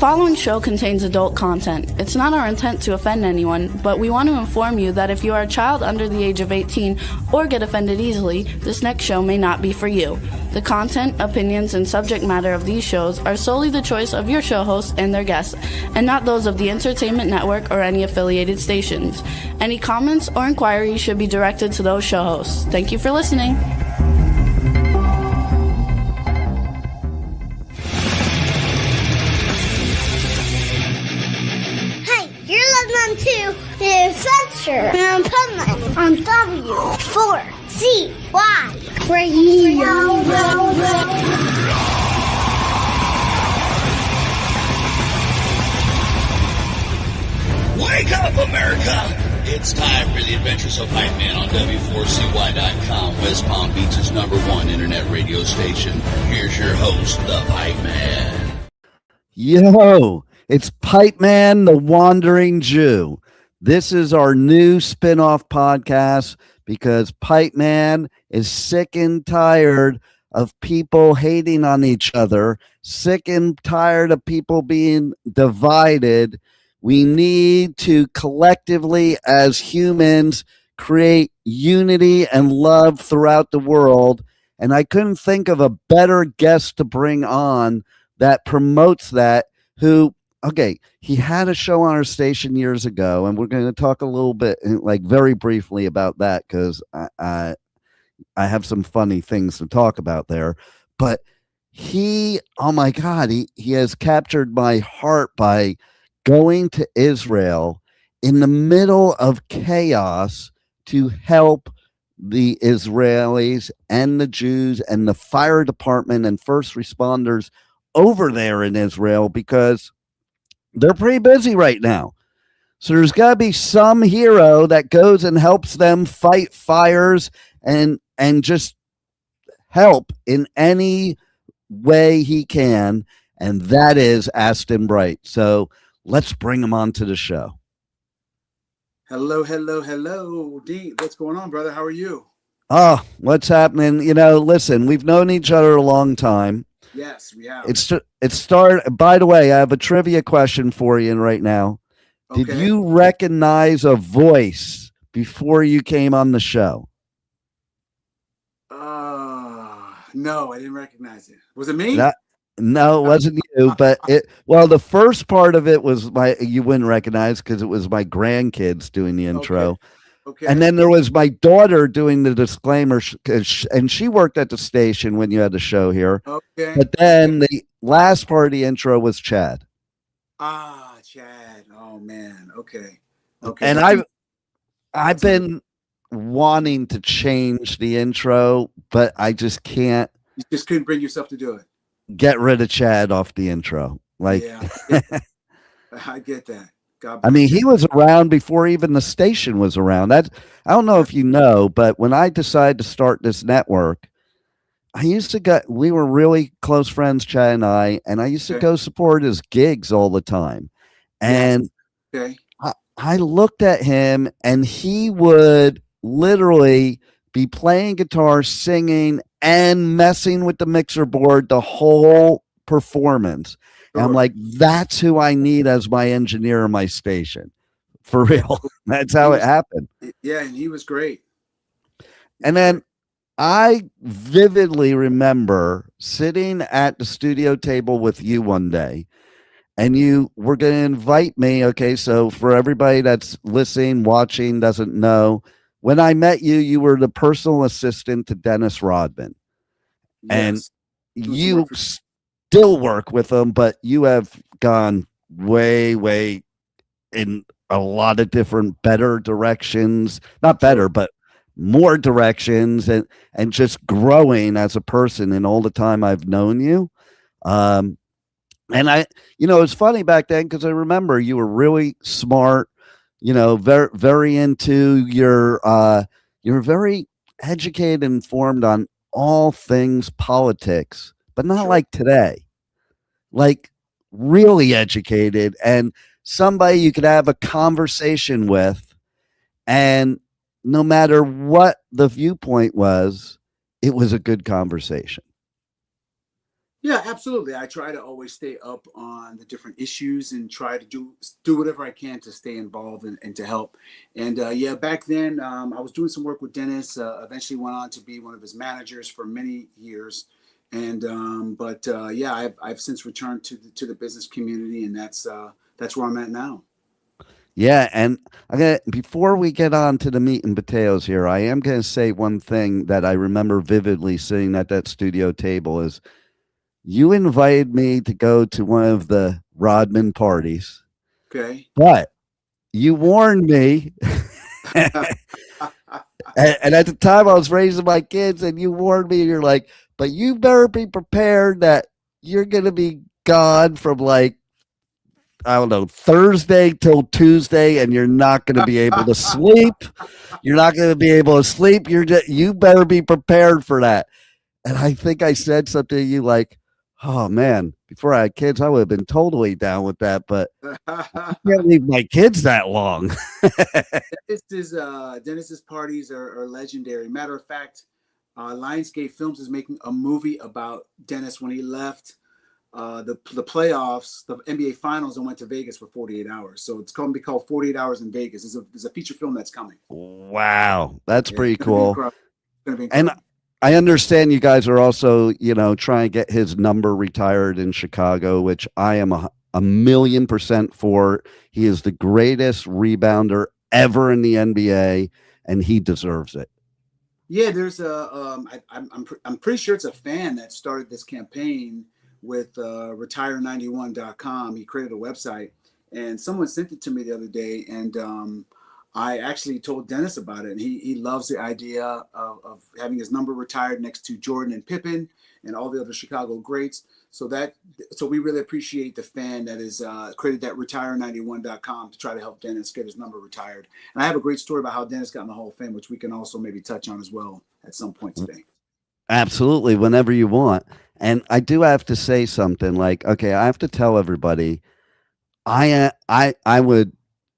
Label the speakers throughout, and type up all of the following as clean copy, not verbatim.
Speaker 1: following show contains adult content. It's not our intent to offend anyone, but we want to inform you that if you are a child under the age of 18 or get offended easily, this next show may not be for you. The content, opinions, and subject matter of these shows are solely the choice of your show hosts and their guests, and not those of the Entertainment Network or any affiliated stations. Any comments or inquiries should be directed to those show hosts. Thank you for listening.
Speaker 2: To the Adventure and Pipeman on W4CY Radio.
Speaker 3: Wake up, America! It's time for the Adventures of Pipeman on W4CY.com, West Palm Beach's #1 internet radio station. Here's your host, the Pipeman.
Speaker 4: Yo! It's Pipeman, the Wandering Jew. This is our new spinoff podcast because Pipeman is sick and tired of people hating on each other, sick and tired of people being divided. We need to collectively, as humans, create unity and love throughout the world. And I couldn't think of a better guest to bring on that promotes that, okay, he had a show on our station years ago, and we're going to talk a little bit, like very briefly about that, because I have some funny things to talk about there. But oh my God, he has captured my heart by going to Israel in the middle of chaos to help the Israelis and the Jews and the fire department and first responders over there in Israel, because they're pretty busy right now. So there's got to be some hero that goes and helps them fight fires and just help in any way he can. And that is Aston Bright. So let's bring him on to the show.
Speaker 5: Hello, D. What's going on, brother? How are you?
Speaker 4: Oh, what's happening? Listen, we've known each other a long time.
Speaker 5: Yes, we have.
Speaker 4: It started. By the way, I have a trivia question for you right now. Okay. Did you recognize a voice before you came on the show?
Speaker 5: No, I didn't recognize it. Was it me?
Speaker 4: No, it wasn't you. But the first part of it was you wouldn't recognize because it was my grandkids doing the intro. Okay. And then there was my daughter doing the disclaimer, and she worked at the station when you had the show here. Okay. But then the last part of the intro was Chad.
Speaker 5: Chad. Oh man. Okay.
Speaker 4: And I've been wanting to change the intro, but I just can't.
Speaker 5: You just couldn't bring yourself to do it.
Speaker 4: Get rid of Chad off the intro.
Speaker 5: Yeah, I get that.
Speaker 4: I mean, he was around before even the station was around. I don't know if you know, but when I decided to start this network, we were really close friends, Chad and I used to go support his gigs all the time. And I looked at him, and he would literally be playing guitar, singing, and messing with the mixer board the whole performance. And I'm like, that's who I need as my engineer in my station. For real. That's how it happened.
Speaker 5: Yeah, and he was great.
Speaker 4: And then I vividly remember sitting at the studio table with you one day, and you were going to invite me. Okay, so for everybody that's listening, watching, doesn't know, when I met you, you were the personal assistant to Dennis Rodman. Yes. And you still work with them, but you have gone way in a lot of different better directions, not better, but more directions, and just growing as a person in all the time I've known you. And it's funny back then, because I remember you were really smart, very, very into you're very educated and informed on all things politics, but not like today, like really educated and somebody you could have a conversation with, and no matter what the viewpoint was, it was a good conversation.
Speaker 5: Yeah, absolutely. I try to always stay up on the different issues and try to do whatever I can to stay involved and to help. And yeah, back then I was doing some work with Dennis. Eventually went on to be one of his managers for many years. And but yeah, I've since returned to the business community, and that's where I'm at now.
Speaker 4: Yeah, and before we get on to the meat and potatoes here, I am gonna say one thing that I remember vividly sitting at that studio table is you invited me to go to one of the Rodman parties,
Speaker 5: Okay.
Speaker 4: but you warned me. And at the time, I was raising my kids, and you warned me. You're like, but you better be prepared that you're going to be gone from like, I don't know, Thursday till Tuesday, and you're not going to be able to sleep. You're not going to be able to sleep. You better be prepared for that. And I think I said something to you like, oh man, before I had kids, I would have been totally down with that, but I can't leave my kids that long.
Speaker 5: Dennis's parties are legendary. Matter of fact, Lionsgate Films is making a movie about Dennis when he left the playoffs, the NBA Finals, and went to Vegas for 48 hours. So it's going to be called 48 Hours in Vegas. There's a feature film that's coming.
Speaker 4: Wow, that's
Speaker 5: Yeah,
Speaker 4: pretty
Speaker 5: it's gonna be
Speaker 4: cool.
Speaker 5: incredible. It's gonna be
Speaker 4: And
Speaker 5: incredible.
Speaker 4: I understand you guys are also, trying to get his number retired in Chicago, which I am a million percent for. He is the greatest rebounder ever in the NBA, and he deserves it.
Speaker 5: Yeah, there's I'm pretty sure it's a fan that started this campaign with retire91.com. He created a website, and someone sent it to me the other day, and I actually told Dennis about it, and he loves the idea of having his number retired next to Jordan and Pippen and all the other Chicago greats. So we really appreciate the fan that has created that retire91.com to try to help Dennis get his number retired. And I have a great story about how Dennis got in the Hall of Fame, which we can also maybe touch on as well at some point today.
Speaker 4: Absolutely, whenever you want. And I do have to say something like, okay, I have to tell everybody, I would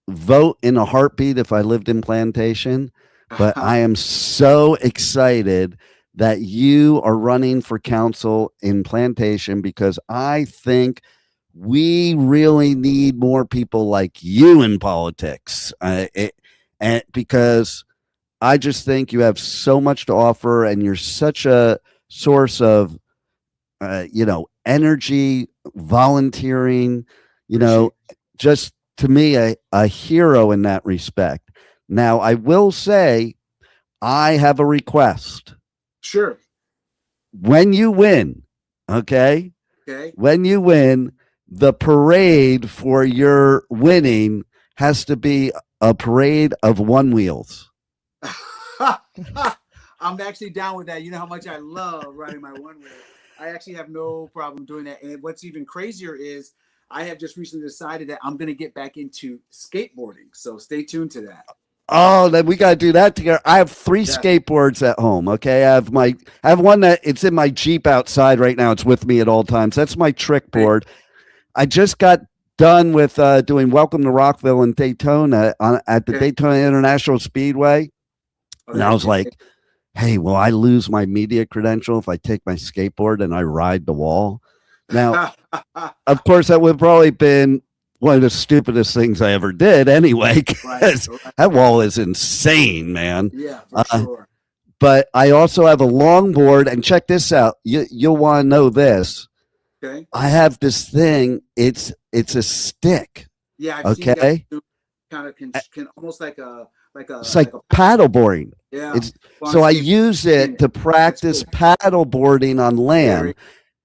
Speaker 4: vote in a heartbeat if I lived in Plantation, but I am so excited that you are running for council in Plantation because I think we really need more people like you in politics. And because I just think you have so much to offer, and you're such a source of, energy, volunteering, just to me, a hero in that respect. Now, I will say, I have a request.
Speaker 5: Sure.
Speaker 4: When you win, okay?
Speaker 5: Okay.
Speaker 4: When you win, the parade for your winning has to be a parade of one wheels.
Speaker 5: I'm actually down with that. You know how much I love riding my one wheel. I actually have no problem doing that. And what's even crazier is I have just recently decided that I'm going to get back into skateboarding. So stay tuned to that.
Speaker 4: Oh, then we got to do that together. I have three skateboards at home. Okay. I have one that it's in my Jeep outside right now. It's with me at all times. That's my trick board. I just got done with doing Welcome to Rockville in Daytona at the Daytona International Speedway. And I was like, hey, will I lose my media credential if I take my skateboard and I ride the wall? Now, of course, that would have probably been one of the stupidest things I ever did anyway, because that wall is insane, man.
Speaker 5: Yeah, for sure.
Speaker 4: But I also have a longboard, and check this out. You'll want to know this.
Speaker 5: Okay.
Speaker 4: I have this thing. It's a stick.
Speaker 5: Yeah, I've seen that kind of can almost like a
Speaker 4: it's like paddle boarding.
Speaker 5: Yeah.
Speaker 4: So I use it to practice paddle boarding on land.
Speaker 5: Very,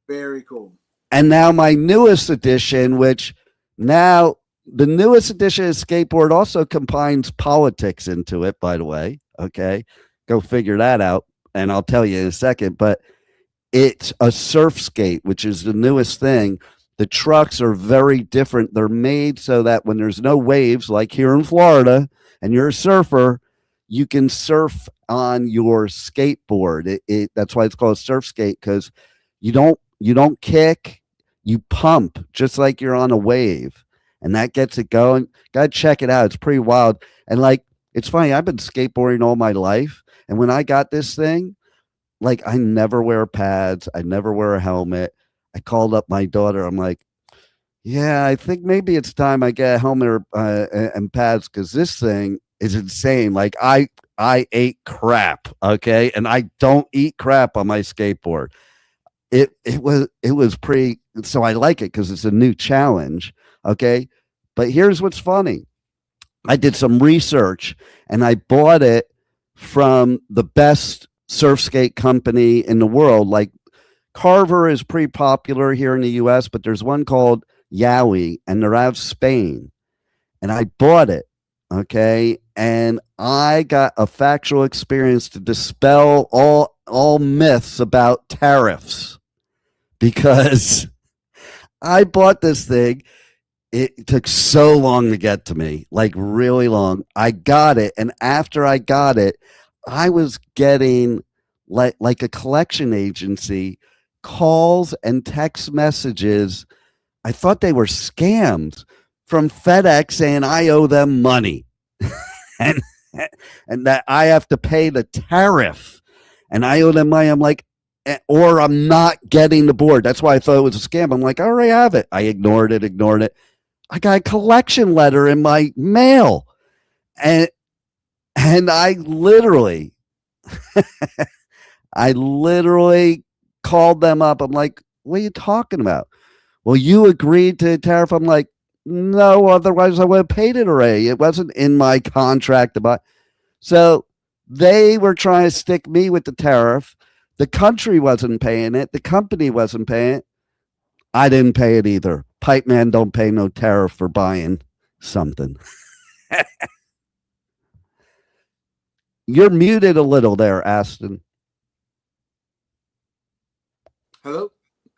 Speaker 5: very cool.
Speaker 4: And now my newest edition, which now the newest edition of skateboard also combines politics into it, by the way. Okay. Go figure that out. And I'll tell you in a second. But it's a surf skate, which is the newest thing. The trucks are very different. They're made so that when there's no waves, like here in Florida, and you're a surfer, you can surf on your skateboard. That's why it's called a surf skate, because you don't kick, you pump just like you're on a wave, and that gets it going. Gotta check it out. It's pretty wild. And like, it's funny, I've been skateboarding all my life, and when I got this thing, like, I never wear pads, I never wear a helmet. I called up my daughter. I'm like, yeah, I think maybe it's time I get a helmet and pads because this thing is insane. Like I ate crap, okay, and I don't eat crap on my skateboard. It was pretty. So I like it because it's a new challenge, okay. But here's what's funny. I did some research and I bought it from the best surf skate company in the world. Like Carver is pretty popular here in the US, but there's one called Yowie and they're out of Spain. And I bought it. Okay. And I got a factual experience to dispel all myths about tariffs because I bought this thing. It took so long to get to me, like really long. I got it, and after I got it, I was getting like a collection agency calls and text messages. I thought they were scams from FedEx saying I owe them money, and and that I have to pay the tariff, and I owe them money. I'm like, or I'm not getting the board. That's why I thought it was a scam. I'm like, I already have it. I ignored it. I got a collection letter in my mail. And I literally I literally called them up. I'm like, what are you talking about? Well, you agreed to a tariff. I'm like, no, otherwise I would have paid it already. It wasn't in my contract about. So they were trying to stick me with the tariff. The country wasn't paying it. The company wasn't paying it. I didn't pay it either. Pipeman don't pay no tariff for buying something. You're muted a little there, Aston.
Speaker 5: Hello?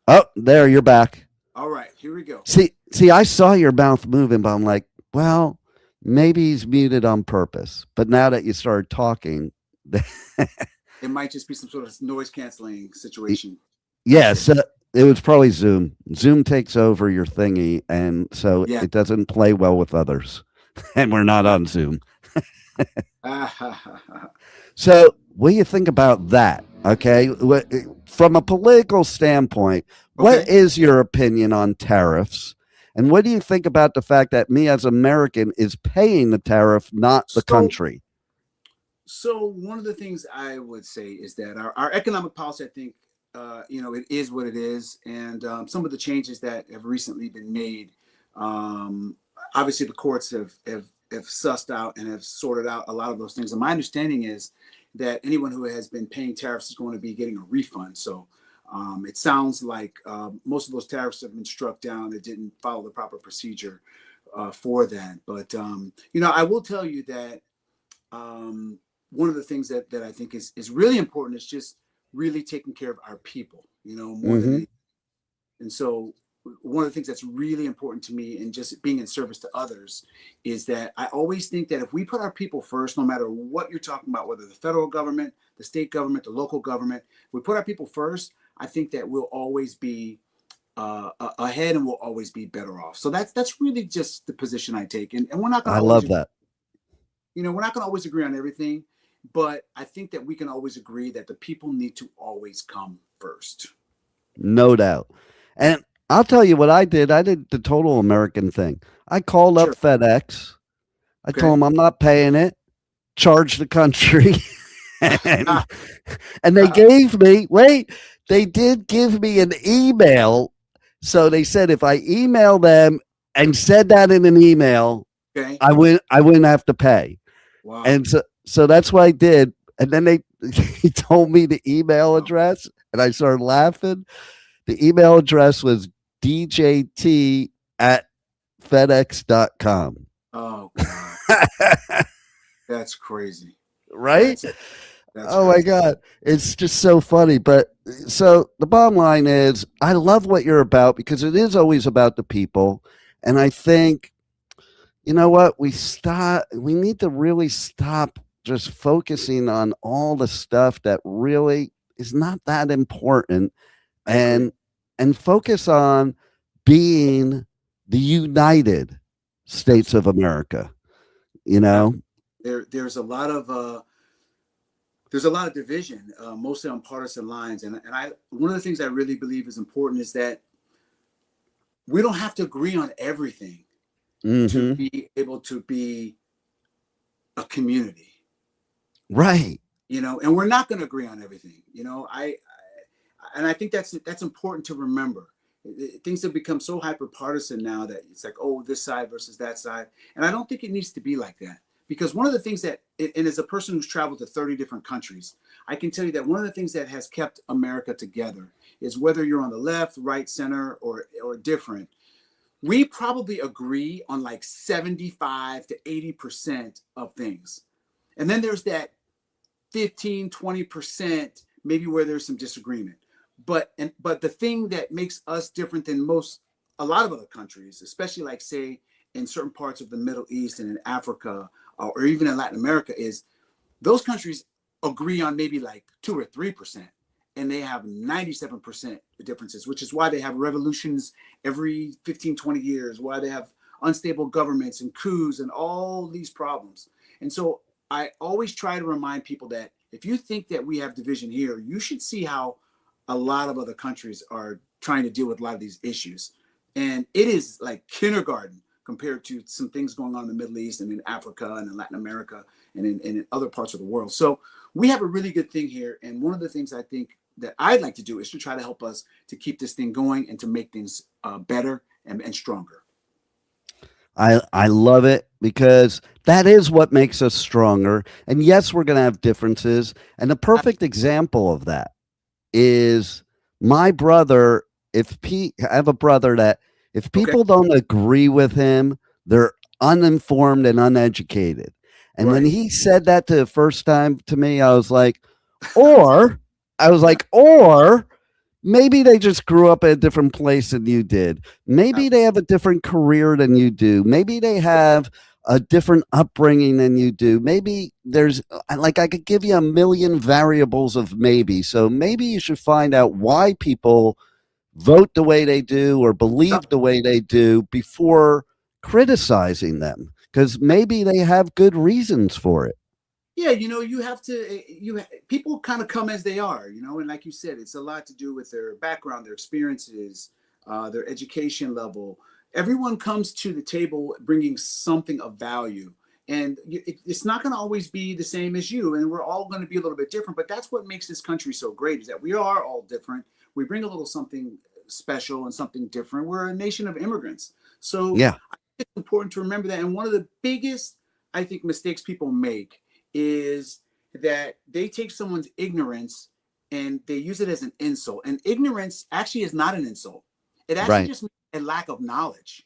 Speaker 4: Oh, there, you're back.
Speaker 5: All right, here we go.
Speaker 4: See, I saw your mouth moving, but I'm like, well, maybe he's muted on purpose. But now that you started talking,
Speaker 5: It might just be some sort of noise canceling situation.
Speaker 4: yes, it was probably Zoom. Zoom takes over your thingy, and so it doesn't play well with others. And we're not on Zoom. So, what do you think about that? Okay, from a political standpoint, what is your opinion on tariffs? And what do you think about the fact that me as American is paying the tariff, not the country?
Speaker 5: So one of the things I would say is that our economic policy, I think, it is what it is. And some of the changes that have recently been made, obviously the courts have sussed out and have sorted out a lot of those things. And my understanding is that anyone who has been paying tariffs is going to be getting a refund. So it sounds like most of those tariffs have been struck down. It didn't follow the proper procedure for that. But, I will tell you that one of the things that I think is really important is just really taking care of our people, more than anything. And so one of the things that's really important to me and just being in service to others is that I always think that if we put our people first, no matter what you're talking about, whether the federal government, the state government, the local government, we put our people first, I think that we'll always be ahead and we'll always be better off. So that's really just the position I take. And we're not going to
Speaker 4: love that.
Speaker 5: We're not going to always agree on everything, but I think that we can always agree that the people need to always come first. No
Speaker 4: doubt. And I'll tell you what I did. I did the total American thing. I called up FedEx. I told them I'm not paying it. Charge the country. and they gave me, they did give me an email. So they said if I email them and said that in an email, I wouldn't have to pay. Wow. And so that's what I did. And then he told me the email address and I started laughing. The email address was djt@fedex.com.
Speaker 5: Oh, God. That's crazy.
Speaker 4: Right?
Speaker 5: That's
Speaker 4: oh,
Speaker 5: crazy.
Speaker 4: My God. It's just so funny. But so the bottom line is I love what you're about because it is always about the people. And I think, you know what? We need to really stop just focusing on all the stuff that really is not that important and focus on being the United States of America. There's
Speaker 5: a lot of there's a lot of division, mostly on partisan lines. And one of the things I really believe is important is that we don't have to agree on everything to be able to be a community.
Speaker 4: Right.
Speaker 5: And we're not going to agree on everything. I think that's important to remember. Things have become so hyper partisan now that it's like, oh, this side versus that side. And I don't think it needs to be like that. Because one of the things and as a person who's traveled to 30 different countries, I can tell you that one of the things that has kept America together is whether you're on the left, right, center, or different, we probably agree on like 75 to 80% of things. And then there's that 15, 20%, maybe where there's some disagreement. But the thing that makes us different than a lot of other countries, especially like, say, in certain parts of the Middle East and in Africa, or even in Latin America, is those countries agree on maybe like 2 or 3%, and they have 97% differences, which is why they have revolutions every 15, 20 years, why they have unstable governments and coups and all these problems. And so I always try to remind people that if you think that we have division here, you should see how a lot of other countries are trying to deal with a lot of these issues. And it is like kindergarten compared to some things going on in the Middle East and in Africa and in Latin America and in other parts of the world. So we have a really good thing here. And one of the things I think that I'd like to do is to try to help us to keep this thing going and to make things better and stronger.
Speaker 4: I love it, because that is what makes us stronger. And yes, we're going to have differences. And the perfect example of that is my brother. I have a brother that if people don't agree with him, they're uninformed and uneducated. And when he said that the first time to me, I was like, or maybe they just grew up at a different place than you did. Maybe they have a different career than you do. Maybe they have a different upbringing than you do. Maybe there's I could give you a million variables of maybe. So maybe you should find out why people vote the way they do or believe the way they do before criticizing them, because maybe they have good reasons for it.
Speaker 5: Yeah, you have to, people kind of come as they are, and like you said, it's a lot to do with their background, their experiences, their education level. Everyone comes to the table bringing something of value, and it's not going to always be the same as you, and we're all going to be a little bit different, but that's what makes this country so great, is that we are all different. We bring a little something special and something different. We're a nation of immigrants. So yeah, I think it's important to remember that. And one of the biggest, I think, mistakes people make is that they take someone's ignorance and they use it as an insult. And ignorance actually is not an insult. It actually just means a lack of knowledge.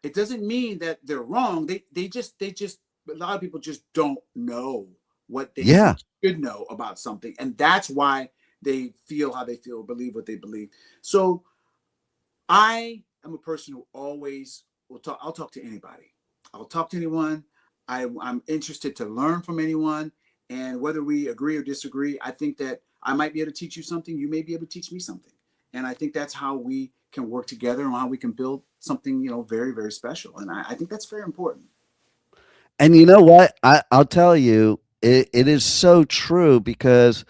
Speaker 5: It doesn't mean that they're wrong. They just a lot of people just don't know what they should know about something. And that's why they feel how they feel, believe what they believe. So I am a person who always will talk. I'll talk to anybody. I'll talk to anyone. I'm interested to learn from anyone. And whether we agree or disagree, I think that I might be able to teach you something. You may be able to teach me something. And I think that's how we can work together and how we can build something, very, very special. And I think that's very important.
Speaker 4: And you know what? I'll tell you, it is so true, because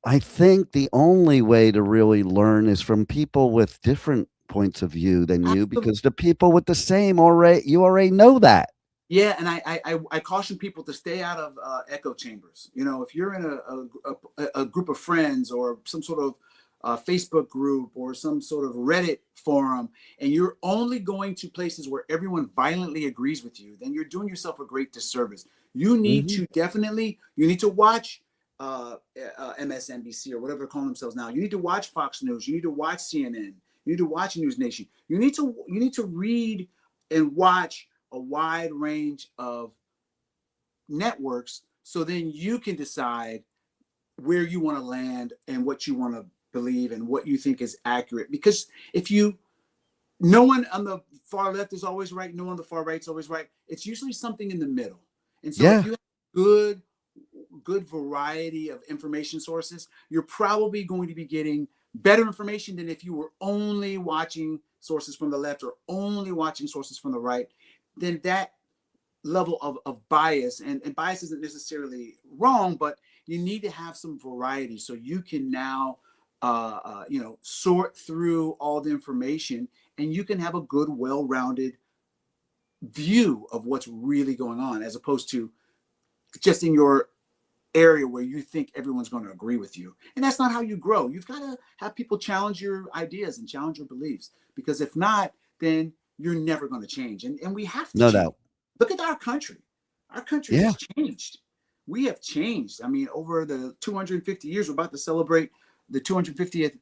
Speaker 4: I think the only way to really learn is from people with different points of view than you, because the people with the same you already know that.
Speaker 5: Yeah, and I caution people to stay out of echo chambers. If you're in a group of friends or some sort of Facebook group or some sort of Reddit forum, and you're only going to places where everyone violently agrees with you, then you're doing yourself a great disservice. You need to watch MSNBC or whatever they're calling themselves now. You need to watch Fox News. You need to watch CNN. You need to watch News Nation. You need to read and watch a wide range of networks, so then you can decide where you want to land and what you want to believe and what you think is accurate. Because no one on the far left is always right, no one on the far right is always right. It's usually something in the middle. And so if you have good variety of information sources, you're probably going to be getting better information than if you were only watching sources from the left or only watching sources from the right. Then that level of bias, and bias isn't necessarily wrong, but you need to have some variety so you can now sort through all the information, and you can have a good, well-rounded view of what's really going on, as opposed to just in your area where you think everyone's going to agree with you. And that's not how you grow. You've got to have people challenge your ideas and challenge your beliefs, because if not, then you're never going to change. And we have to
Speaker 4: No
Speaker 5: change.
Speaker 4: doubt.
Speaker 5: Look at our country. Our country
Speaker 4: Yeah.
Speaker 5: has changed. We have changed. I mean, over the 250 years, we're about to celebrate the 250th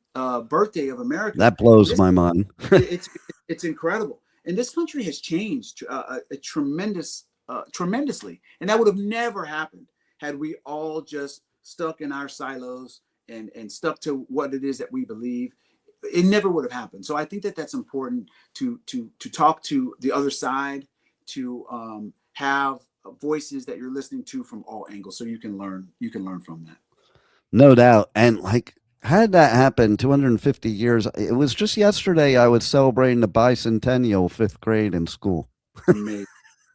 Speaker 5: birthday of America.
Speaker 4: That blows my mind.
Speaker 5: It's incredible. And this country has changed tremendously. And that would have never happened had we all just stuck in our silos and stuck to what it is that we believe. It never would have happened. So I think that that's important to talk to the other side, to have voices that you're listening to from all angles, so you can learn from that.
Speaker 4: No doubt. And like, had that happened 250 years, it was just yesterday I was celebrating the bicentennial, 5th grade in school.
Speaker 5: Amazing.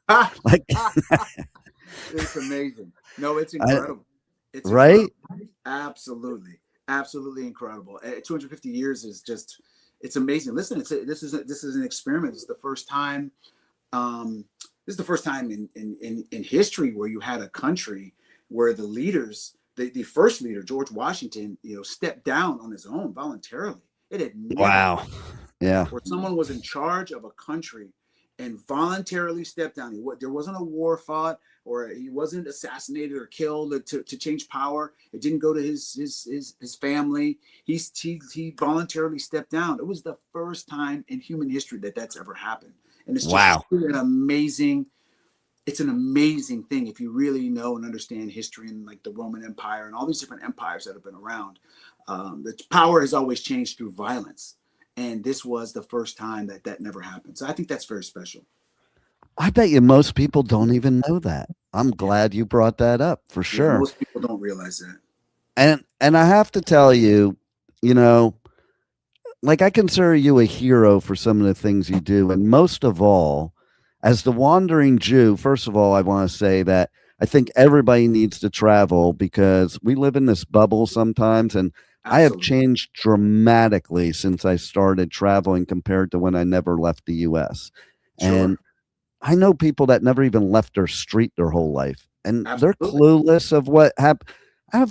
Speaker 4: Like,
Speaker 5: It's amazing. No, it's incredible. It's
Speaker 4: right?
Speaker 5: Incredible. Absolutely incredible. 250 years is just, it's amazing. Listen, this is an experiment. It's the first time. This is the first time in history where you had a country where the leaders, the first leader, George Washington, stepped down on his own voluntarily. It had never
Speaker 4: Wow. Yeah.
Speaker 5: where someone was in charge of a country and voluntarily stepped down. There wasn't a war fought, or he wasn't assassinated or killed to change power. It didn't go to his family. He voluntarily stepped down. It was the first time in human history that that's ever happened. And it's just an amazing thing if you really know and understand history, and like the Roman Empire and all these different empires that have been around. The power has always changed through violence. And this was the first time that never happened. So I think that's very special.
Speaker 4: I bet you most people don't even know that. I'm glad you brought that up, for sure.
Speaker 5: Yeah, most people don't realize that.
Speaker 4: And I have to tell you, like, I consider you a hero for some of the things you do. And most of all, as the Wandering Jew, first of all, I want to say that I think everybody needs to travel, because we live in this bubble sometimes. And
Speaker 5: Absolutely.
Speaker 4: I have changed dramatically since I started traveling compared to when I never left the U.S.
Speaker 5: Sure.
Speaker 4: And I know people that never even left their street their whole life, and
Speaker 5: Absolutely.
Speaker 4: they're clueless of what happened. I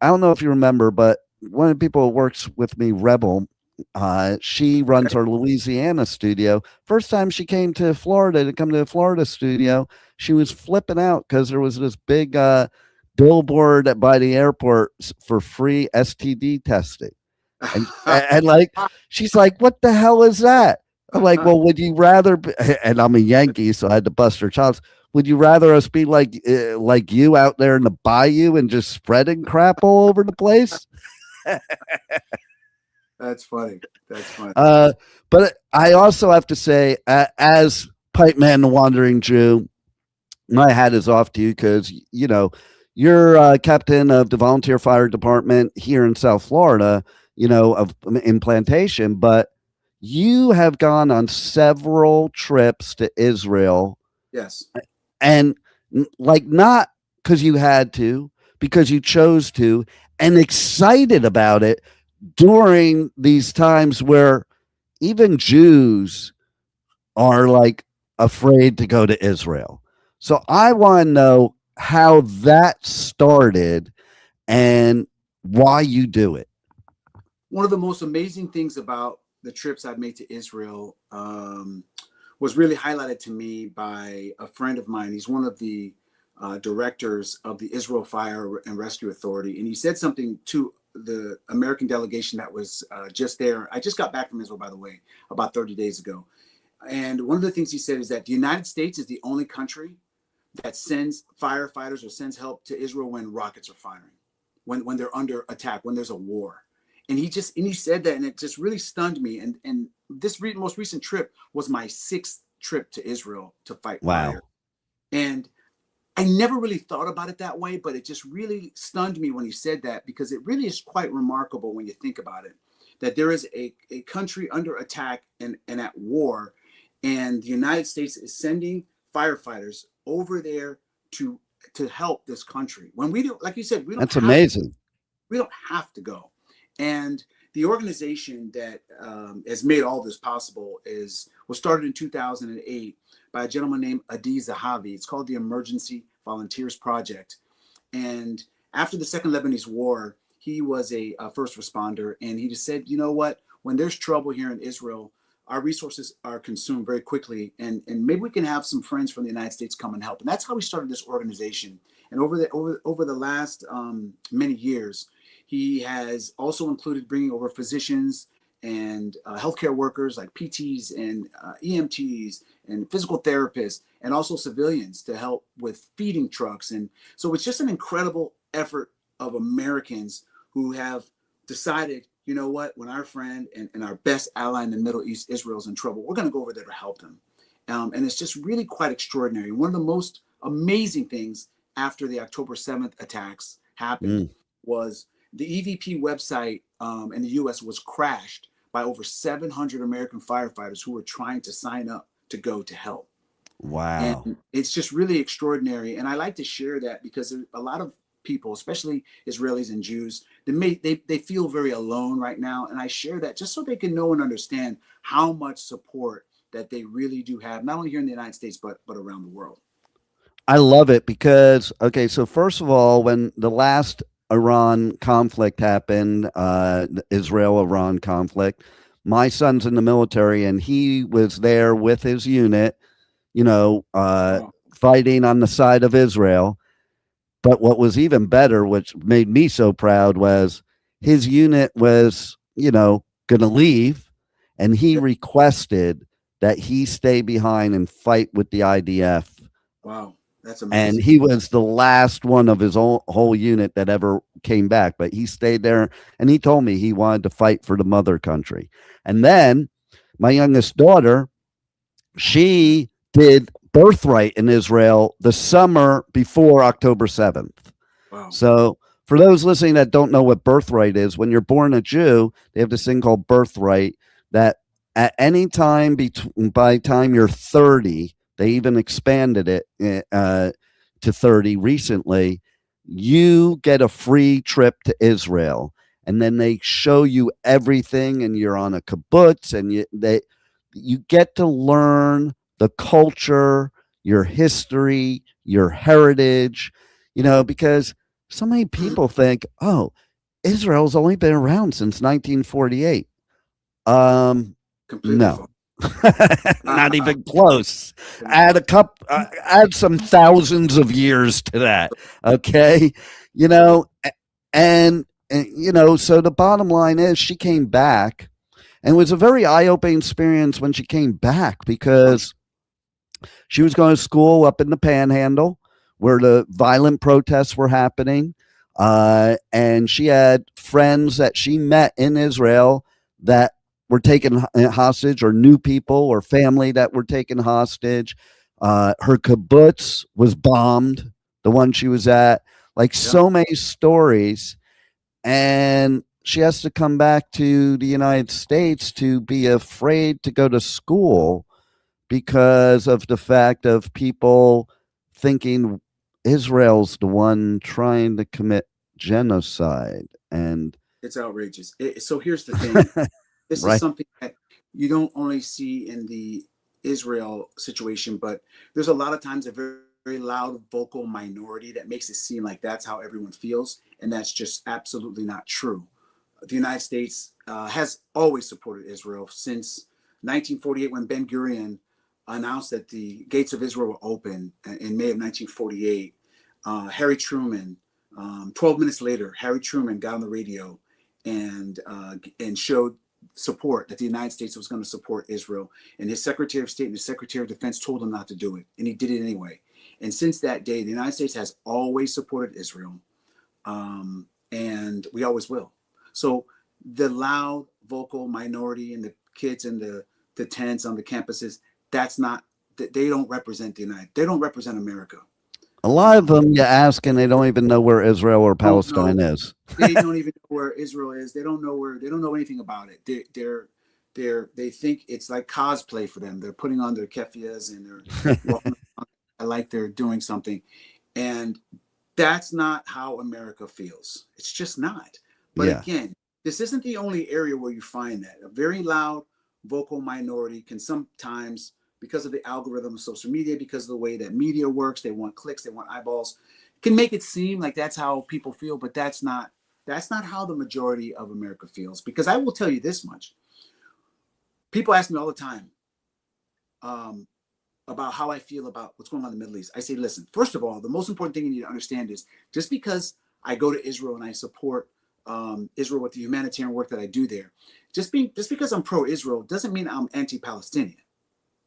Speaker 4: don't know if you remember, but one of the people who works with me, Rebel, she runs our Louisiana studio. First time she came to Florida to come to the Florida studio, she was flipping out because there was this big billboard by the airport for free STD testing. And like, she's like, what the hell is that? I'm like, well, would you rather be, and I'm a Yankee, so I had to bust her chops. Would you rather us be like you out there in the bayou and just spreading crap all over the place?
Speaker 5: That's funny.
Speaker 4: But I also have to say, as Pipeman, the Wandering Jew, my hat is off to you, because you're captain of the volunteer fire department here in South Florida, in Plantation, but you have gone on several trips to Israel.
Speaker 5: Yes.
Speaker 4: And like, not because you had to, because you chose to, and excited about it during these times where even Jews are like afraid to go to Israel. So I want to know how that started and why you do it.
Speaker 5: One of the most amazing things about the trips I've made to Israel was really highlighted to me by a friend of mine. He's one of the directors of the Israel Fire and Rescue Authority. And he said something to the American delegation that was just there. I just got back from Israel, by the way, about 30 days ago. And one of the things he said is that the United States is the only country that sends firefighters or sends help to Israel when rockets are firing, when they're under attack, when there's a war. And he said that, and it just really stunned me. And this most recent trip was my 6th trip to Israel to fight fire. And I never really thought about it that way, but it just really stunned me when he said that, because it really is quite remarkable when you think about it, that there is a country under attack and at war, and the United States is sending firefighters over there to help this country. When we don't, like you said,
Speaker 4: That's amazing.
Speaker 5: We don't have to go. And the organization that has made all this possible was started in 2008 by a gentleman named Adi Zahavi. It's called the Emergency Volunteers Project. And after the Second Lebanese War, he was a first responder, and he just said, you know what, when there's trouble here in Israel, our resources are consumed very quickly, and maybe we can have some friends from the United States come and help. And that's how we started this organization. And over the last many years, he has also included bringing over physicians and healthcare workers like PTs and EMTs and physical therapists, and also civilians to help with feeding trucks. And so it's just an incredible effort of Americans who have decided, you know what, when our friend and our best ally in the Middle East, Israel's in trouble, we're going to go over there to help them. And it's just really quite extraordinary. One of the most amazing things after the October 7th attacks happened was the EVP website in the US was crashed by over 700 American firefighters who were trying to sign up to go to help.
Speaker 4: Wow.
Speaker 5: And it's just really extraordinary. And I like to share that because a lot of people, especially Israelis and Jews, they feel very alone right now. And I share that just so they can know and understand how much support that they really do have, not only here in the United States, but around the world.
Speaker 4: I love it because, okay, so first of all, when the last Iran conflict happened, Israel-Iran conflict, my son's in the military and he was there with his unit, fighting on the side of Israel. But what was even better, which made me so proud, was his unit was, going to leave, and he requested that he stay behind and fight with the IDF.
Speaker 5: Wow, that's amazing.
Speaker 4: And he was the last one of his whole unit that ever came back, but he stayed there, and he told me he wanted to fight for the mother country. And then my youngest daughter, she did Birthright in Israel the summer before October 7th.
Speaker 5: Wow.
Speaker 4: So for those listening that don't know what Birthright is, when you're born a Jew, they have this thing called Birthright that at any time by the time you're 30, they even expanded it to 30 recently, you get a free trip to Israel. And then they show you everything, and you're on a kibbutz, and you get to learn the culture, your history, your heritage, because so many people think, oh, Israel's only been around since 1948.
Speaker 5: Completely
Speaker 4: no, not even close. Add some thousands of years to that. Okay. So the bottom line is she came back, and it was a very eye-opening experience when she came back because she was going to school up in the Panhandle where the violent protests were happening. And she had friends that she met in Israel that were taken hostage, or new people or family that were taken hostage. Her kibbutz was bombed, the one she was at, so many stories. And she has to come back to the United States to be afraid to go to school because of the fact of people thinking Israel's the one trying to commit genocide. And
Speaker 5: it's outrageous. So here's the thing. This
Speaker 4: right.
Speaker 5: is something that you don't only see in the Israel situation, but there's a lot of times a very, very loud vocal minority that makes it seem like that's how everyone feels. And that's just absolutely not true. The United States has always supported Israel since 1948, when Ben Gurion announced that the gates of Israel were open in May of 1948. Harry Truman, 12 minutes later, Harry Truman got on the radio and showed support that the United States was going to support Israel. And his Secretary of State and his Secretary of Defense told him not to do it. And he did it anyway. And since that day, the United States has always supported Israel. And we always will. So the loud vocal minority and the kids in the tents on the campuses, they don't represent they don't represent America.
Speaker 4: A lot of them you ask and they don't even know where Israel or Palestine is.
Speaker 5: They don't even know where Israel is. They don't know anything about it. They think it's like cosplay for them. They're putting on their keffiyehs and they're walking around I like they're doing something. And that's not how America feels. It's just not. But
Speaker 4: Yeah.
Speaker 5: again, this isn't the only area where you find that. A very loud, vocal minority can sometimes, because of the algorithm of social media, because of the way that media works, they want clicks, they want eyeballs, can make it seem like that's how people feel, but that's not how the majority of America feels. Because I will tell you this much. People ask me all the time about how I feel about what's going on in the Middle East. I say, listen, first of all, the most important thing you need to understand is just because I go to Israel and I support Israel with the humanitarian work that I do there, just because I'm pro-Israel doesn't mean I'm anti-Palestinian.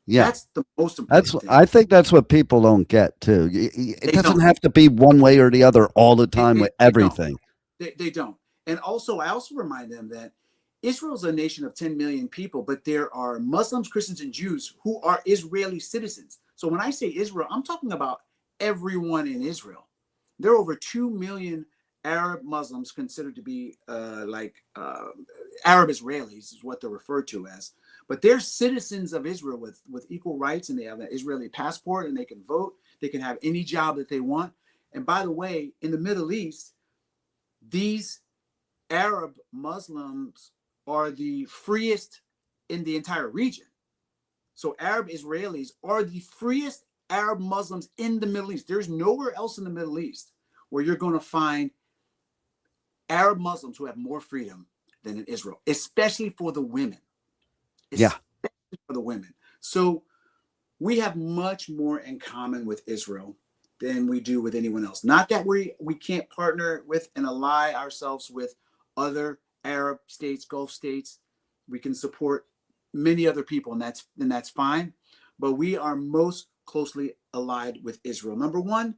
Speaker 4: Yeah.
Speaker 5: That's the most important thing.
Speaker 4: I think that's what people don't get too. It doesn't have to be one way or the other all the time with everything.
Speaker 5: They don't. And also, I also remind them that Israel is a nation of 10 million people, but there are Muslims, Christians, and Jews who are Israeli citizens. So when I say Israel, I'm talking about everyone in Israel. There are over 2 million Arab Muslims considered to be Arab Israelis is what they're referred to as. But they're citizens of Israel with equal rights, and they have an Israeli passport, and they can vote. They can have any job that they want. And by the way, in the Middle East, these Arab Muslims are the freest in the entire region. So Arab Israelis are the freest Arab Muslims in the Middle East. There's nowhere else in the Middle East where you're going to find Arab Muslims who have more freedom than in Israel, especially for the women.
Speaker 4: Yeah.
Speaker 5: For the women. So we have much more in common with Israel than we do with anyone else. Not that we can't partner with and ally ourselves with other Arab states, Gulf states. We can support many other people, and that's fine. But we are most closely allied with Israel. Number one,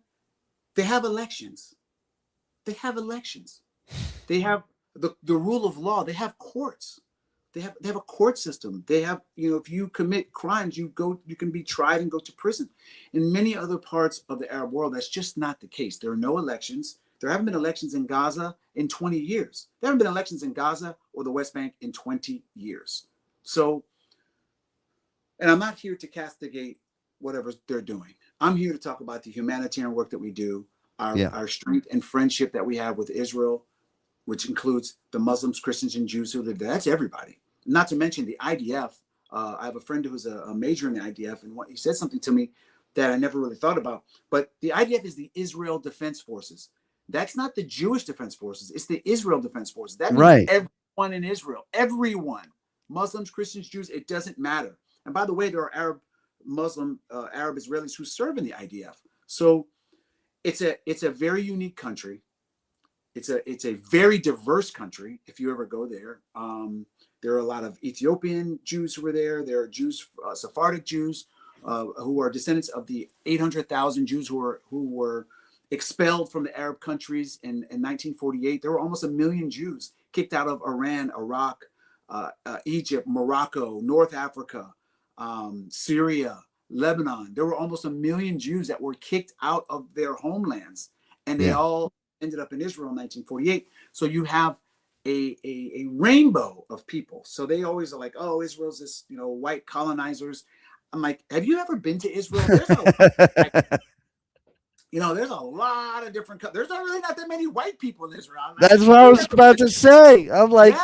Speaker 5: they have elections. They have elections. They have the rule of law. They have courts. They have a court system. They have, if you commit crimes, you can be tried and go to prison. In many other parts of the Arab world, that's just not the case. There are no elections. There haven't been elections in Gaza in 20 years. There haven't been elections in Gaza or the West Bank in 20 years. So, and I'm not here to castigate whatever they're doing. I'm here to talk about the humanitarian work that we do, our strength and friendship that we have with Israel, which includes the Muslims, Christians, and Jews who live there. That's everybody. Not to mention the IDF. I have a friend who's a major in the IDF, and he said something to me that I never really thought about. But the IDF is the Israel Defense Forces. That's not the Jewish Defense Forces. It's the Israel Defense Forces. That means everyone in Israel, everyone, Muslims, Christians, Jews, it doesn't matter. And by the way, there are Arab Israelis who serve in the IDF. So it's a very unique country. It's a very diverse country. If you ever go there, there are a lot of Ethiopian Jews who are there. There are Jews, Sephardic Jews, who are descendants of the 800,000 Jews who were expelled from the Arab countries in 1948. There were almost 1 million Jews kicked out of Iran, Iraq, Egypt, Morocco, North Africa, Syria, Lebanon. There were almost 1 million Jews that were kicked out of their homelands, and they all ended up in Israel in 1948. So you have a rainbow of people. So they always are like, oh, Israel's this, white colonizers. I'm like, have you ever been to Israel? There's a lot of different. There's not that many white people in Israel.
Speaker 4: That's what I was about to say. I'm like,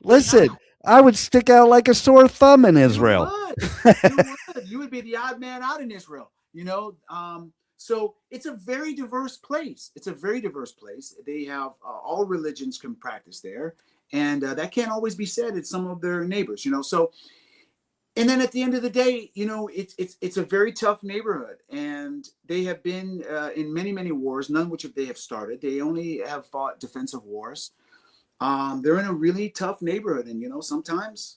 Speaker 4: listen, I would stick out like a sore thumb in Israel.
Speaker 5: You would be the odd man out in Israel. So it's a very diverse place. They have all religions can practice there, and that can't always be said at some of their neighbors. So. And then at the end of the day, it's a very tough neighborhood, and they have been in many, many wars, none of which they have started. They only have fought defensive wars. They're in a really tough neighborhood, and sometimes,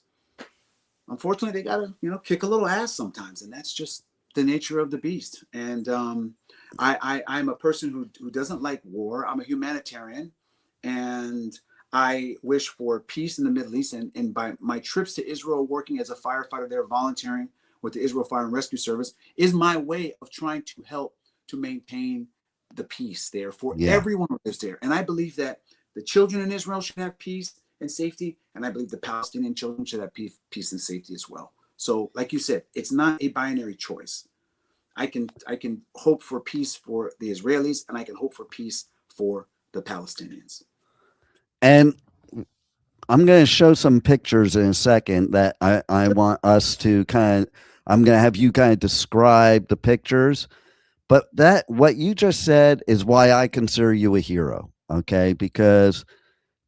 Speaker 5: unfortunately, they gotta kick a little ass sometimes, and that's just the nature of the beast. And I'm a person who doesn't like war. I'm a humanitarian, and I wish for peace in the Middle East, and by my trips to Israel, working as a firefighter there, volunteering with the Israel Fire and Rescue Service, is my way of trying to help to maintain the peace there for everyone who lives there. And I believe that the children in Israel should have peace and safety, and I believe the Palestinian children should have peace and safety as well. So, like you said, it's not a binary choice. I can hope for peace for the Israelis, and I can hope for peace for the Palestinians.
Speaker 4: And I'm going to show some pictures in a second that I want us to I'm going to have you kind of describe the pictures. But what you just said is why I consider you a hero. Okay. Because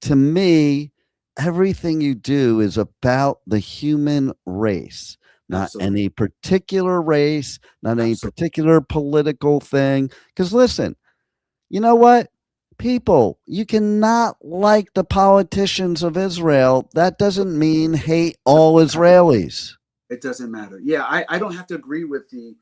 Speaker 4: to me, everything you do is about the human race, not
Speaker 5: Absolutely.
Speaker 4: any particular race, not any
Speaker 5: Absolutely.
Speaker 4: particular political thing. Because listen, you know what? People, you cannot like the politicians of Israel. That doesn't mean hate all Israelis.
Speaker 5: It doesn't matter. Yeah, I don't have to agree with the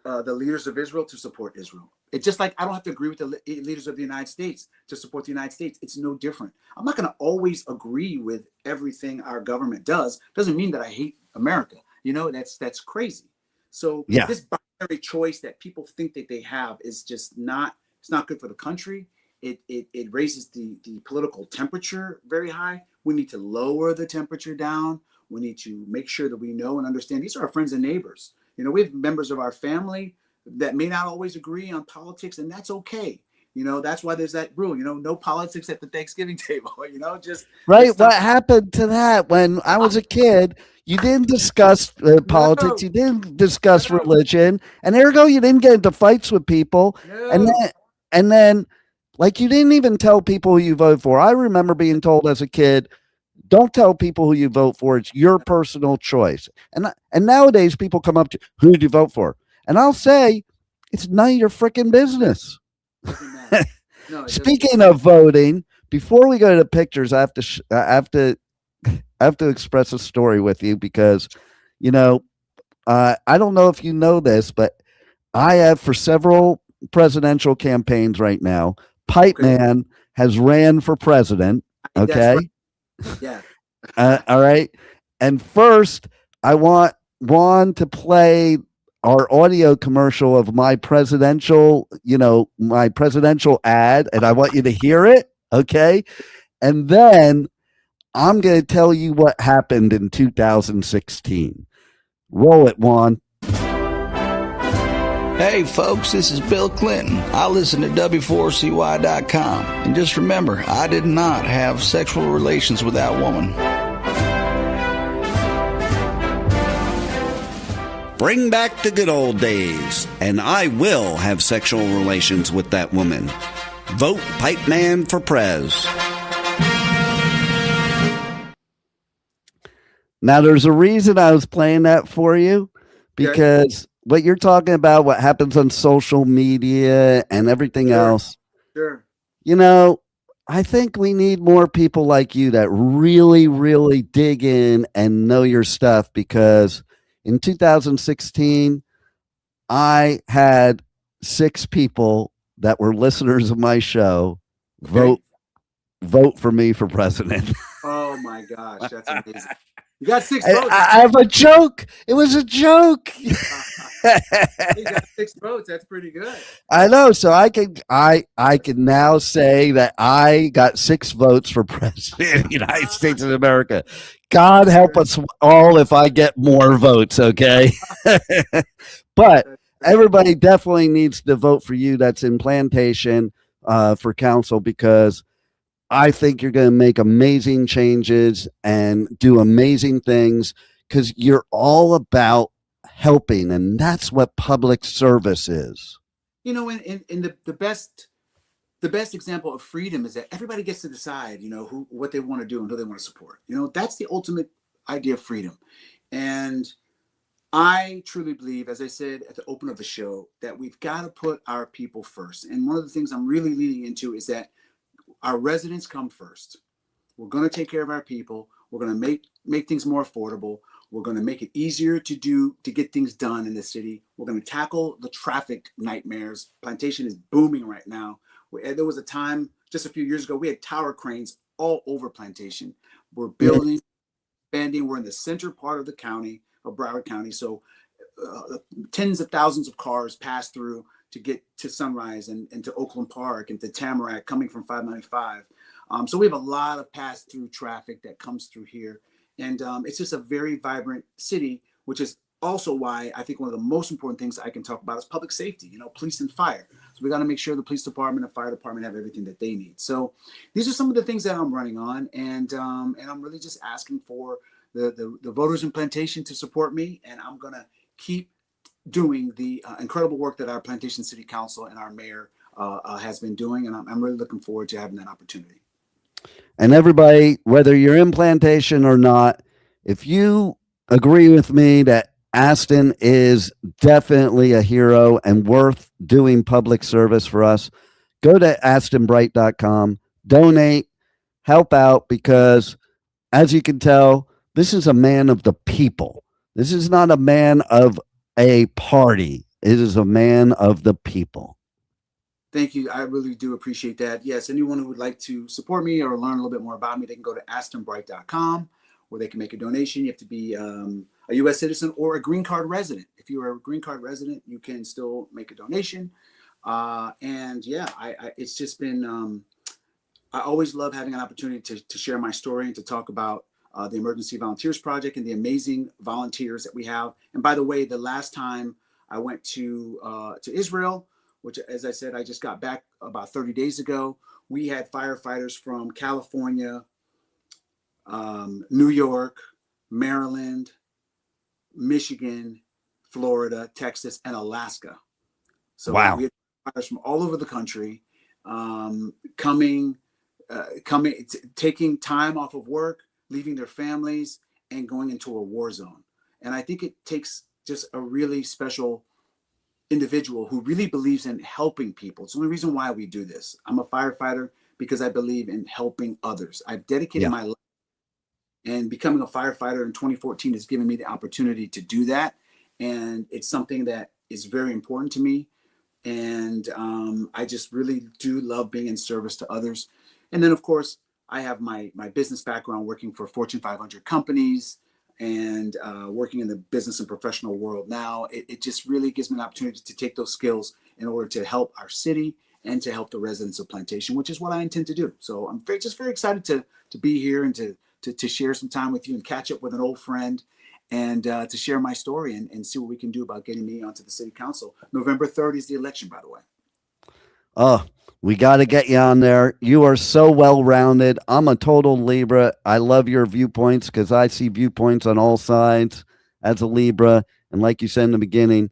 Speaker 5: leaders of Israel to support Israel. It's just like I don't have to agree with the leaders of the United States to support the United States. It's no different. I'm not going to always agree with everything our government does. Doesn't mean that I hate America. You know, that's crazy. So
Speaker 4: Yeah.
Speaker 5: this binary choice that people think that they have is just not. It's not good for the country. It raises the political temperature very high. We need to lower the temperature down. We need to make sure that we know and understand these are our friends and neighbors. You know, we have members of our family that may not always agree on politics, and that's okay. You know, that's why there's that rule, you know, no politics at the Thanksgiving table, you know, just
Speaker 4: Right.
Speaker 5: stop.
Speaker 4: What happened to that when I was a kid? You didn't discuss politics.
Speaker 5: No,
Speaker 4: You didn't discuss
Speaker 5: no,
Speaker 4: religion, and ergo, you didn't get into fights with people. And
Speaker 5: no.
Speaker 4: then, like, you didn't even tell people who you vote for. I remember being told as a kid, don't tell people who you vote for. It's your personal choice. And nowadays people come up to, who did you vote for? And I'll say, it's none of your freaking business.
Speaker 5: Doesn't matter. No, it
Speaker 4: Speaking of voting, before we go to the pictures, I have to express a story with you because, you know, I don't know if you know this, but I have for several presidential campaigns right now. Pipeman has ran for president. Okay.
Speaker 5: Right. Yeah.
Speaker 4: All right. And first, I want Juan to play our audio commercial of my presidential ad, and I want you to hear it. Okay. And then I'm going to tell you what happened in 2016. Roll it, Juan.
Speaker 3: Hey folks, this is Bill Clinton. I listen to W4CY.com. And just remember, I did not have sexual relations with that woman.
Speaker 4: Bring back the good old days, and I will have sexual relations with that woman. Vote Pipeman for Prez. Now, there's a reason I was playing that for you, because what you're talking about, what happens on social media and everything else,
Speaker 5: Sure.
Speaker 4: you know, I think we need more people like you that really, really dig in and know your stuff, because in 2016, I had 6 people that were listeners of my show vote for me for president.
Speaker 5: Oh my gosh, that's amazing. You got 6
Speaker 4: I,
Speaker 5: votes.
Speaker 4: I have a joke. It was a joke.
Speaker 5: You got 6 votes. That's pretty good.
Speaker 4: I know. So I can now say that I got 6 votes for president of the United States of America. God help us all if I get more votes, okay? But everybody definitely needs to vote for you that's in Plantation for council, because I think you're going to make amazing changes and do amazing things, because you're all about helping, and that's what public service is.
Speaker 5: You know, in the best example of freedom is that everybody gets to decide, you know, what they want to do and who they want to support. You know, that's the ultimate idea of freedom. And I truly believe, as I said at the open of the show, that we've got to put our people first. And one of the things I'm really leaning into is that our residents come first. We're going to take care of our people. We're going to make things more affordable. We're going to make it easier to get things done in the city. We're going to tackle the traffic nightmares. Plantation is booming right now. There was a time just a few years ago, we had tower cranes all over Plantation. We're building, expanding. We're in the center part of the county, of Broward County. So tens of thousands of cars pass through to get to Sunrise and to Oakland Park and to Tamarack coming from 595. So we have a lot of pass-through traffic that comes through here. And it's just a very vibrant city, which is also why I think one of the most important things I can talk about is public safety, police and fire. So we got to make sure the police department and fire department have everything that they need. So these are some of the things that I'm running on, and I'm really just asking for the voters in Plantation to support me, and I'm gonna keep doing the incredible work that our Plantation City Council and our mayor has been doing, and I'm really looking forward to having that opportunity.
Speaker 4: And everybody, whether you're in Plantation or not, if you agree with me that Aston is definitely a hero and worth doing public service for us, go to astonbright.com, donate, help out, because as you can tell, this is a man of the people. This is not a man of a party. It is a man of the people.
Speaker 5: Thank you. I really do appreciate that. Yes, anyone who would like to support me or learn a little bit more about me, they can go to astonbright.com, where they can make a donation. You have to be a U.S. citizen or a green card resident. If you are a green card resident, you can still make a donation. And yeah, it's just been, I always love having an opportunity to share my story and to talk about the Emergency Volunteers Project and the amazing volunteers that we have. And by the way, the last time I went to Israel, which, as I said, I just got back about 30 days ago, we had firefighters from California, New York, Maryland, Michigan, Florida, Texas, and Alaska. So
Speaker 4: Wow.
Speaker 5: we had firefighters from all over the country taking time off of work, leaving their families, and going into a war zone. And I think it takes just a really special individual who really believes in helping people. It's the only reason why we do this. I'm a firefighter because I believe in helping others. I've dedicated my life, and becoming a firefighter in 2014 has given me the opportunity to do that. And it's something that is very important to me. And I just really do love being in service to others. And then, of course, I have my business background working for Fortune 500 companies and working in the business and professional world now. It just really gives me an opportunity to take those skills in order to help our city and to help the residents of Plantation, which is what I intend to do. So I'm very excited to be here and to share some time with you and catch up with an old friend and to share my story and see what we can do about getting me onto the city council. November 3rd is the election, by the way.
Speaker 4: Oh, we got to get you on there. You are so well-rounded. I'm a total Libra. I love your viewpoints because I see viewpoints on all sides as a Libra. And like you said in the beginning,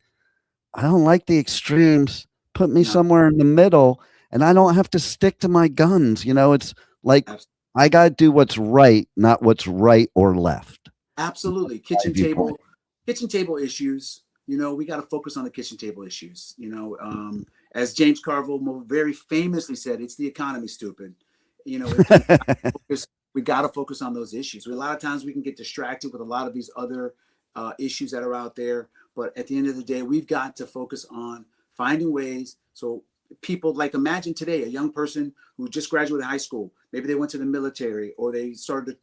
Speaker 4: I don't like the extremes. Put me somewhere in the middle, and I don't have to stick to my guns. It's like
Speaker 5: Absolutely.
Speaker 4: I got to do what's right, not what's right or left.
Speaker 5: Absolutely. Kitchen table issues. We got to focus on the kitchen table issues. As James Carville very famously said, it's the economy, stupid. We got to focus on those issues. A lot of times we can get distracted with a lot of these other issues that are out there. But at the end of the day, we've got to focus on finding ways. So people, like, imagine today a young person who just graduated high school. Maybe they went to the military, or they started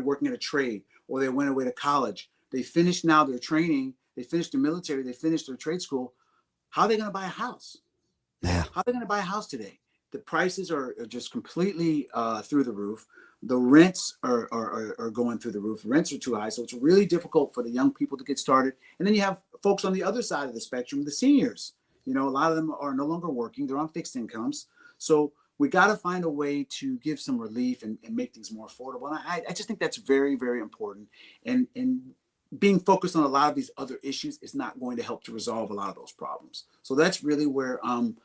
Speaker 5: working at a trade, or they went away to college. They finished now their training. They finished the military. They finished their trade school. How are they going to buy a house?
Speaker 4: Yeah.
Speaker 5: How are they going to buy a house today? The prices are just completely through the roof. The rents are going through the roof. Rents are too high. So it's really difficult for the young people to get started. And then you have folks on the other side of the spectrum, the seniors. A lot of them are no longer working. They're on fixed incomes. So we got to find a way to give some relief and make things more affordable. And I just think that's very, very important. And being focused on a lot of these other issues is not going to help to resolve a lot of those problems. So that's really where I'm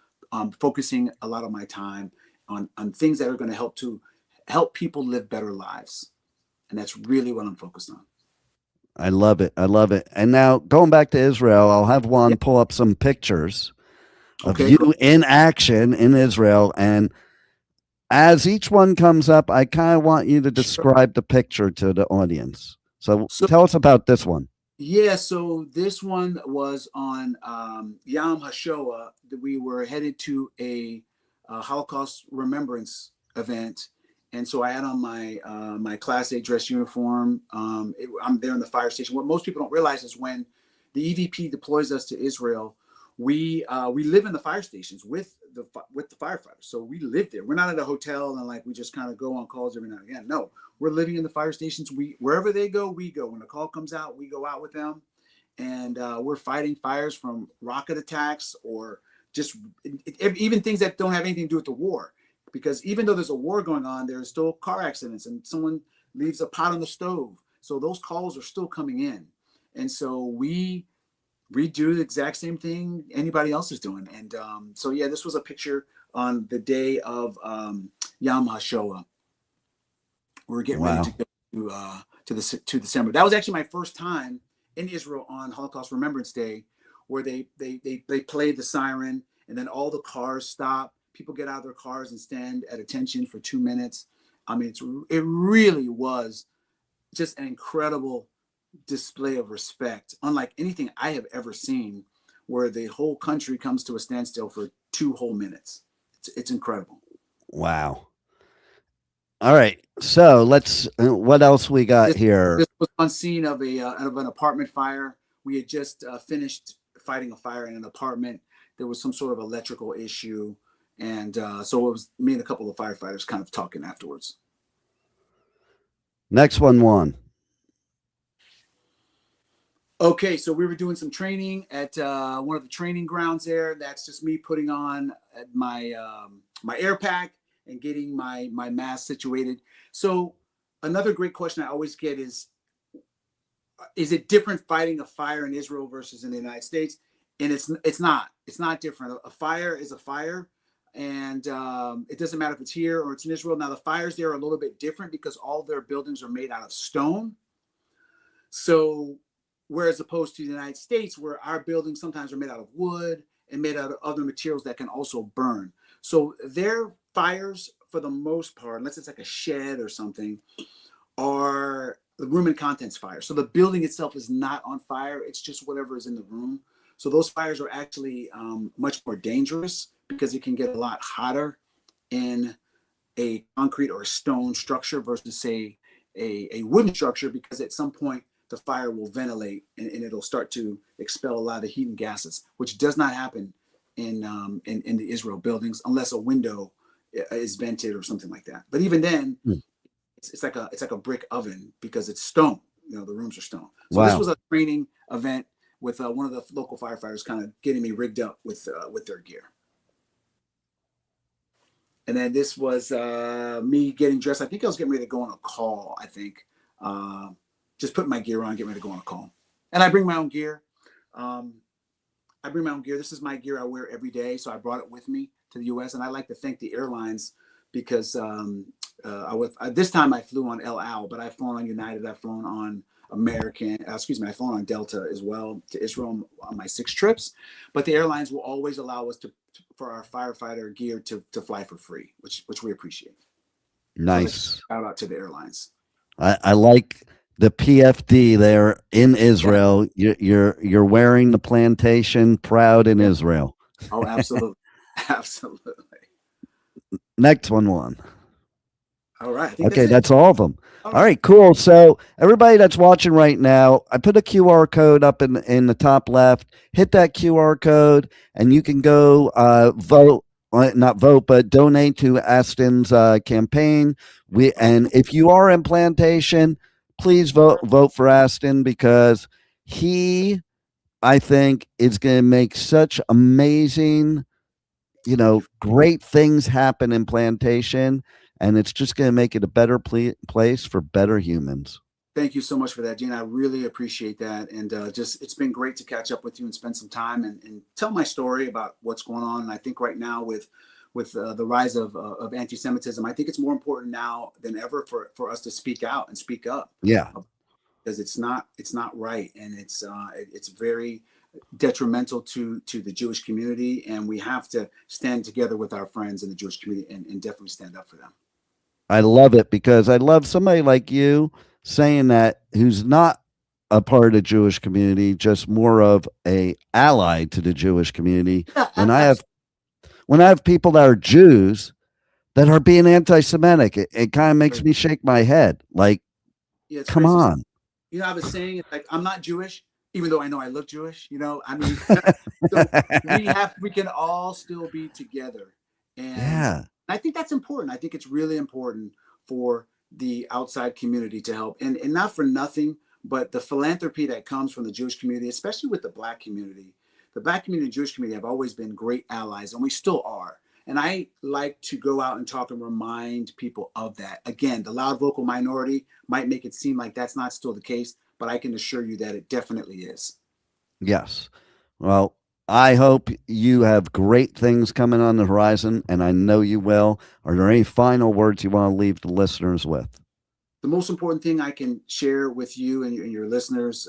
Speaker 5: focusing a lot of my time on things that are going to help people live better lives. And that's really what I'm focused on.
Speaker 4: I love it. I love it. And now going back to Israel, I'll have Juan pull up some pictures of you in action in Israel. And as each one comes up, I kind of want you to describe the picture to the audience. So tell us about this one.
Speaker 5: Yeah, so this one was on Yom HaShoah. We were headed to a Holocaust remembrance event. And so I had on my Class A dress uniform. I'm there in the fire station. What most people don't realize is when the EVP deploys us to Israel, we live in the fire stations with the firefighters. So we live there. We're not at a hotel and we just kind of go on calls every now and again. No, we're living in the fire stations. Wherever they go, we go. When the call comes out, we go out with them. and we're fighting fires from rocket attacks or just even things that don't have anything to do with the war. Because even though there's a war going on, there's still car accidents and someone leaves a pot on the stove. So those calls are still coming in. And so we do the exact same thing anybody else is doing. And so, yeah, this was a picture on the day of Yom HaShoah. We're getting ready to go to December. That was actually my first time in Israel on Holocaust Remembrance Day, where they played the siren and then all the cars stop. People get out of their cars and stand at attention for 2 minutes. I mean, it really was just an incredible display of respect, unlike anything I have ever seen, where the whole country comes to a standstill for 2 whole minutes. It's incredible.
Speaker 4: Wow. All right. So let's, what else we got here?
Speaker 5: This was one scene of an apartment fire. We had just finished fighting a fire in an apartment. There was some sort of electrical issue. And so it was me and a couple of firefighters kind of talking afterwards.
Speaker 4: Next one.
Speaker 5: Okay, so we were doing some training at one of the training grounds there. That's just me putting on my my air pack and getting my mask situated. So another great question I always get is it different fighting a fire in Israel versus in the United States? And it's not different. A fire is a fire. And it doesn't matter if it's here or it's in Israel. Now, the fires there are a little bit different because all their buildings are made out of stone. So whereas opposed to the United States, where our buildings sometimes are made out of wood and made out of other materials that can also burn. So their fires, for the most part, unless it's like a shed or something, are the room and contents fire. So the building itself is not on fire. It's just whatever is in the room. So those fires are actually much more dangerous because it can get a lot hotter in a concrete or a stone structure versus, say, a wooden structure, because at some point the fire will ventilate and it'll start to expel a lot of the heat and gases, which does not happen in the Israel buildings unless a window is vented or something like that. But even then, it's like a brick oven because it's stone. You know, the rooms are stone. So This was a training event with one of the local firefighters kind of getting me rigged up with their gear. And then this was me getting dressed. I think I was getting ready to go on a call, I think. Just putting my gear on, getting ready to go on a call. And I bring my own gear. This is my gear I wear every day. So I brought it with me to the U.S. And I like to thank the airlines because this time I flew on El Al, but I've flown on United. I've flown on I've flown on Delta as well to Israel on my 6 trips. But the airlines will always allow us for our firefighter gear to fly for free, which we appreciate.
Speaker 4: Nice.
Speaker 5: So shout out to the airlines.
Speaker 4: I like the PFD there in Israel. Yeah. You're wearing the plantation proud in Israel.
Speaker 5: Oh, absolutely. Absolutely.
Speaker 4: Next one.
Speaker 5: All right.
Speaker 4: Okay, that's all of them. All right, cool. So everybody that's watching right now, I put a QR code up in the top left. Hit that QR code, and you can go not vote, but donate to Aston's campaign. And if you are in Plantation, please vote for Aston, because he, I think, is going to make such amazing, great things happen in Plantation. And it's just going to make it a better place for better humans.
Speaker 5: Thank you so much for that, Gene. I really appreciate that. And it's been great to catch up with you and spend some time and tell my story about what's going on. And I think right now with the rise of anti-Semitism, I think it's more important now than ever for us to speak out and speak up.
Speaker 4: Yeah.
Speaker 5: Because it's not right. And it's very detrimental to the Jewish community. And we have to stand together with our friends in the Jewish community and definitely stand up for them.
Speaker 4: I love it, because I love somebody like you saying that, who's not a part of the Jewish community, just more of a ally to the Jewish community. When I have people that are Jews that are being anti-Semitic, it kind of makes me shake my head. Like, come on.
Speaker 5: I have a saying, like, I'm not Jewish, even though I know I look Jewish. I mean, so we can all still be together. And I think that's important. I think it's really important for the outside community to help. And not for nothing, But the philanthropy that comes from the Jewish community, especially with the Black community, the Black community and Jewish community have always been great allies, and we still are. And I like to go out and talk and remind people of that. Again, the loud vocal minority might make it seem like that's not still the case, but I can assure you that it definitely is.
Speaker 4: Yes. Well, I hope you have great things coming on the horizon, and I know you will. Are there any final words you want to leave the listeners with?
Speaker 5: The most important thing I can share with you and your listeners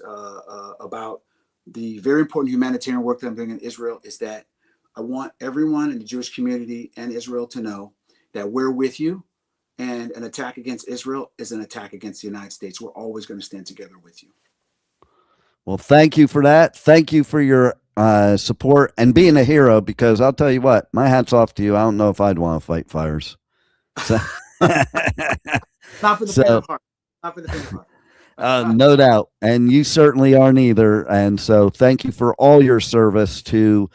Speaker 5: about the very important humanitarian work that I'm doing in Israel is that I want everyone in the Jewish community and Israel to know that we're with you, and an attack against Israel is an attack against the United States. We're always going to stand together with you.
Speaker 4: Well, thank you for that. Thank you for your support and being a hero, because I'll tell you what, my hat's off to you. I don't know if I'd want to fight fires. So,
Speaker 5: Not for the faint of heart. Not for the faint of heart.
Speaker 4: no doubt. And you certainly aren't either. And so thank you for all your service to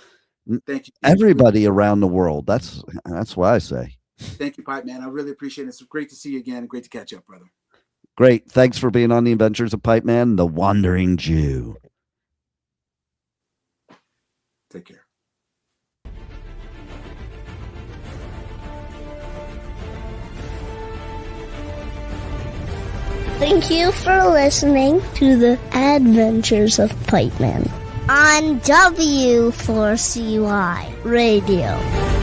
Speaker 5: Thank you.
Speaker 4: everybody around the world. That's what I say.
Speaker 5: Thank you, Pipeman. I really appreciate it. It's great to see you again and great to catch up, brother.
Speaker 4: Great. Thanks for being on the Adventures of Pipeman, the Wandering Jew.
Speaker 5: Take care.
Speaker 2: Thank you for listening to the Adventures of Pipeman on W4CY Radio.